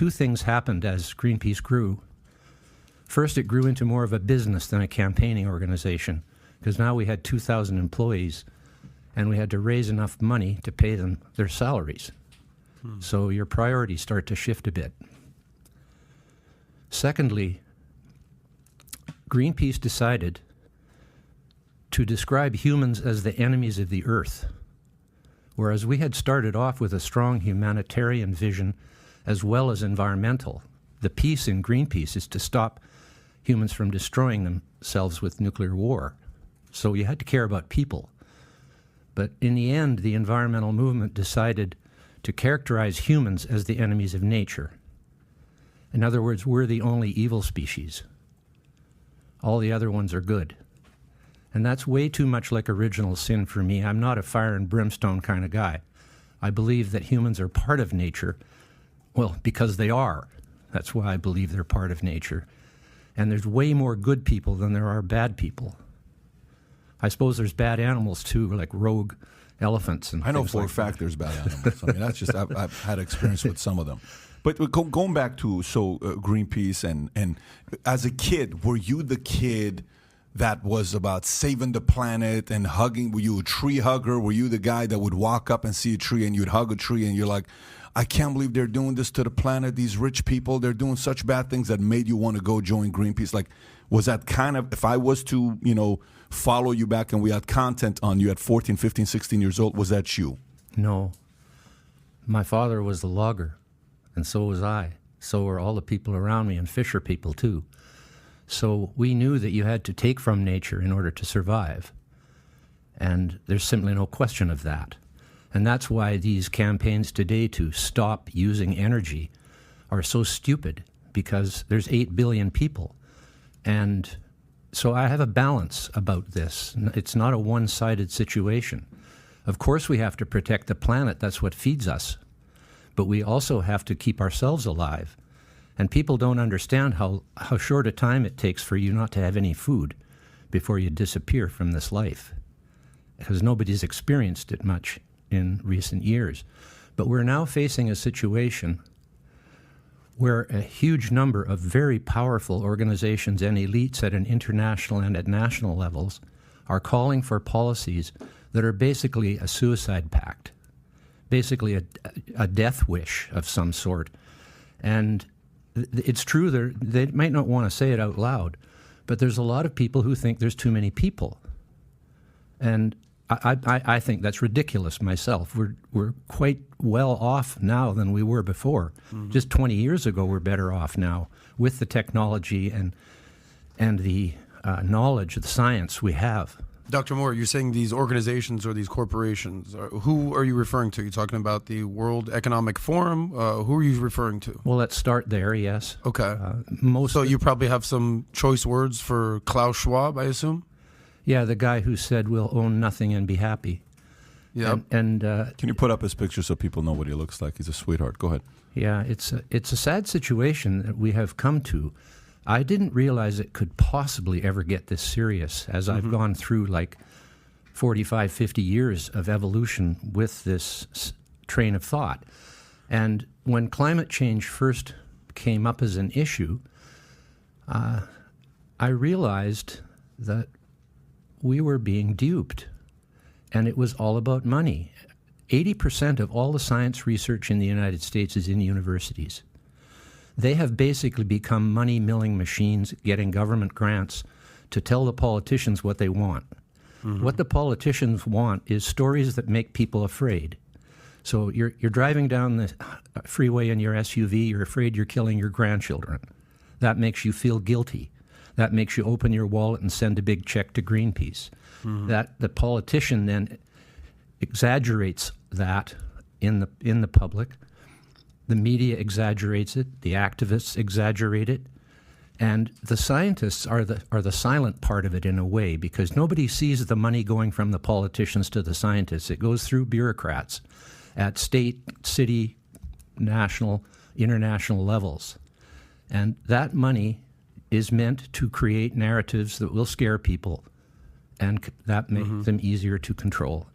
two things happened as Greenpeace grew. First, it grew into more of a business than a campaigning organization, because now we had 2,000 employees, and we had to raise enough money to pay them their salaries. So your priorities start to shift a bit. Secondly, Greenpeace decided to describe humans as the enemies of the earth, whereas we had started off with a strong humanitarian vision as well as environmental. The piece in Greenpeace is to stop humans from destroying themselves with nuclear war. So you had to care about people. But in the end, the environmental movement decided to characterize humans as the enemies of nature. In other words, we're the only evil species. All the other ones are good. And that's way too much like original sin for me. I'm not a fire and brimstone kind of guy. I believe that humans are part of nature, well, because they are. That's why I believe they're part of nature. And there's way more good people than there are bad people. I suppose there's bad animals too, like rogue elephants and I know things for like a fact that. there's bad animals. I mean, that's just I've had experience with some of them. But going back to Greenpeace and as a kid, were you the kid that was about saving the planet and hugging? Were you a tree hugger? Were you the guy that would walk up and see a tree and you'd hug a tree and you're like, I can't believe they're doing this to the planet, these rich people, they're doing such bad things, that made you want to go join Greenpeace? Like, was that kind of, if I was to, follow you back and we had content on you at 14, 15, 16 years old, was that you? No. My father was a logger, and so was I. So were all the people around me, and fisher people too. So we knew that you had to take from nature in order to survive. And there's simply no question of that. And that's why these campaigns today to stop using energy are so stupid, because there's 8 billion people. And so I have a balance about this. It's not a one-sided situation. Of course we have to protect the planet. That's what feeds us. But we also have to keep ourselves alive. And people don't understand how short a time it takes for you not to have any food before you disappear from this life, because nobody's experienced it much in recent years. But we're now facing a situation where a huge number of very powerful organizations and elites at an international and at national levels are calling for policies that are basically a suicide pact, basically a death wish of some sort. And it's true, they might not want to say it out loud, but there's a lot of people who think there's too many people. And I think that's ridiculous myself. We're quite well off now than we were before. Mm-hmm. Just 20 years ago, we're better off now with the technology and the knowledge, the science we have. Dr. Moore, you're saying these organizations or these corporations. Who are you referring to? You're talking about the World Economic Forum? Who are you referring to? Well, let's start there, yes. Okay. So you probably have some choice words for Klaus Schwab, I assume? Yeah, the guy who said we'll own nothing and be happy. Yeah. And can you put up his picture so people know what he looks like? He's a sweetheart. Go ahead. Yeah, it's a sad situation that we have come to. I didn't realize it could possibly ever get this serious, as I've gone through like 45, 50 years of evolution with this train of thought. And when climate change first came up as an issue, I realized that we were being duped, and it was all about money. 80% of all the science research in the United States is in universities. They have basically become money milling machines, getting government grants to tell the politicians what they want. Mm-hmm. What the politicians want is stories that make people afraid. So you're driving down the freeway in your SUV, you're afraid you're killing your grandchildren. That makes you feel guilty. That makes you open your wallet and send a big check to Greenpeace. Mm-hmm. That the politician then exaggerates that in the public. The media exaggerates it. The activists exaggerate it, and the scientists are the silent part of it in a way, because nobody sees the money going from the politicians to the scientists. It goes through bureaucrats at state, city, national, international levels, and that money is meant to create narratives that will scare people, and that make them easier to control.